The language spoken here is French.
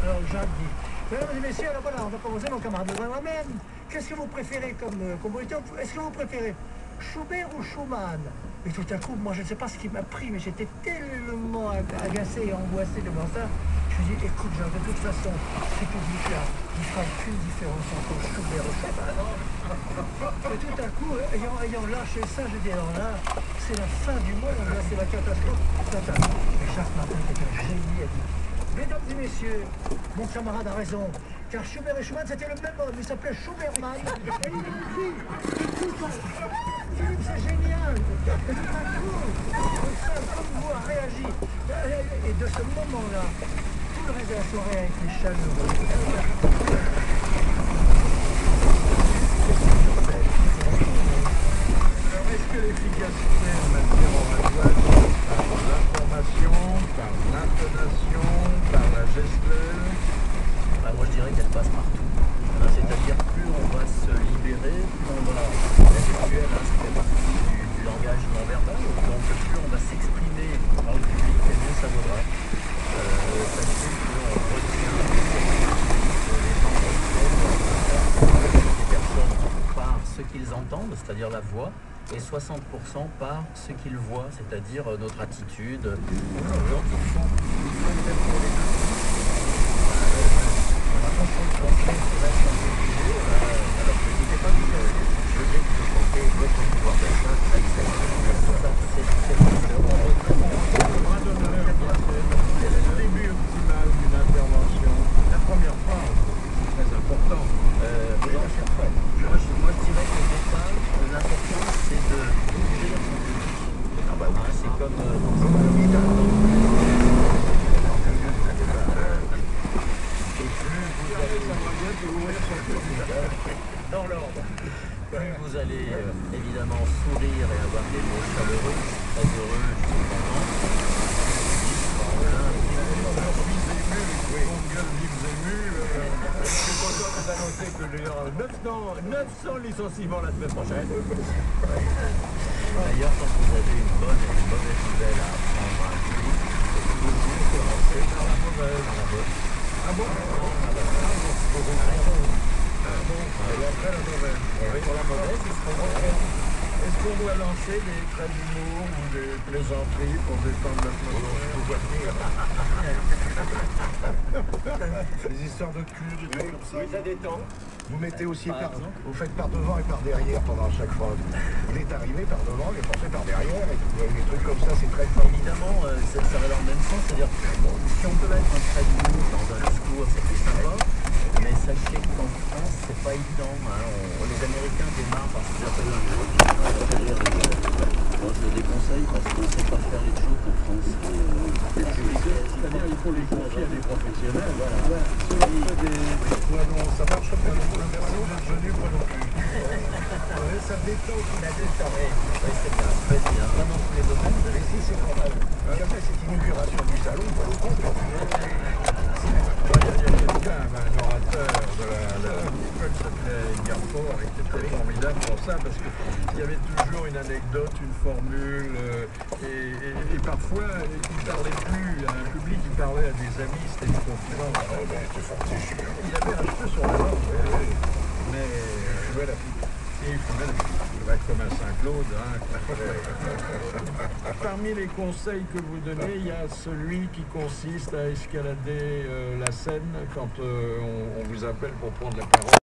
Alors Jacques dit, mesdames et messieurs, alors voilà, on va commencer mon camarade. Moi-même, qu'est-ce que vous préférez comme compositeur? Est-ce que vous préférez Schubert ou Schumann? Et tout à coup, moi je ne sais pas ce qui m'a pris, mais j'étais tellement agacé et angoissé devant ça. Je me dis, écoute Jacques, de toute façon, ce public-là, il ne fera aucune différence entre Schubert ou Schumann. Et tout à coup, ayant lâché ça, je dis, alors là, c'est la fin du monde, là, c'est la catastrophe totale. Et Jacques Martin, qui est un génie, a dit, mesdames et messieurs, mon camarade a raison, car Schubert et Schumann, c'était le même homme, il s'appelait Schubertman. Et il dit, Philippe, c'est génial. Et tout à coup, le sol comme vous a réagi. Et de ce moment-là, tout le reste de la soirée a été chaleureux. Alors, est-ce que l'efficacité en matière oratoire par l'information, par l'intonation, par la gestuelle? Moi je dirais qu'elle passe partout. C'est-à-dire plus on va se libérer, plus on va... La gestuelle, ça fait partie du langage non verbal, donc plus on va s'exprimer dans le public, et mieux ça vaudra. Sachez qu'on retient les gens retiennent des personnes par ce qu'ils entendent, c'est-à-dire la voix, et 60% par ce qu'ils voient, c'est-à-dire notre attitude. Donc il faut faire pour les deux. Par contre, pour le français, qui reste un peu plus haut, alors je n'étais pas tout à fait, je dis que le français, votre pouvoir d'achat, c'est excellent. Ça, c'est Le bras d'honneur, quel est le début optimal d'une intervention? La première phrase, c'est très important. Moi, je dirais qu'au départ, l'important, c'est de d'ouvrir son public. Ah bah oui, c'est comme dans l'ordre. Plus vous allez évidemment sourire et avoir des mots chaleureux, très heureux, Je suis content de vous annoncer qu'il y aura 900 licenciements la semaine prochaine. D'ailleurs, quand vous avez une bonne et une mauvaise nouvelle à apprendre à un public, toujours commencer par la mauvaise. Ah bon? Et après la mauvaise. Pour la mauvaise, il sera contraire. Est-ce qu'on doit lancer des traits d'humour ou des plaisanteries pour détendre l'atmosphère? Je vous vois venir. Des histoires de cul, des trucs comme ça. Oui, ça détend. Vous mettez aussi vous faites par devant et par derrière pendant chaque phrase. Il est arrivé par devant, il est passé par derrière, et des trucs comme ça, c'est très fort. Évidemment, ça va dans le même sens, c'est-à-dire bon, si on peut mettre un trait d'humour dans un discours, c'est plus sympa, mais sachez qu'en France, c'est pas évident. Les Américains démarrent par ce qu'ils appellent un joke. Moi, je le déconseille parce qu'on ne sait pas faire les jokes en France. C'est-à-dire il faut les confier à des professionnels. Voilà. Non, ça marche pas du tout. Merci d'être venu, pas non plus. Ça détend. La détente, oui, c'est bien, très bien. Pas dans tous les domaines. Mais si, c'est quand même. Il y avait cette inauguration du salon, pour le coup. Il y a quelqu'un, un orateur de l'école qui s'appelait Garfort, et qui était formidable pour ça, parce qu'il y avait toujours une anecdote, une formule, et parfois, il parlait plus à un public, il parlait à des amis, c'était une confidence. Il avait un cheveu sur la langue, mais il fumait la pipe. Et il fumait la pipe. Il va être comme un Saint-Claude. Parmi les conseils que vous donnez, il y a celui qui consiste à escalader la scène quand on vous appelle pour prendre la parole.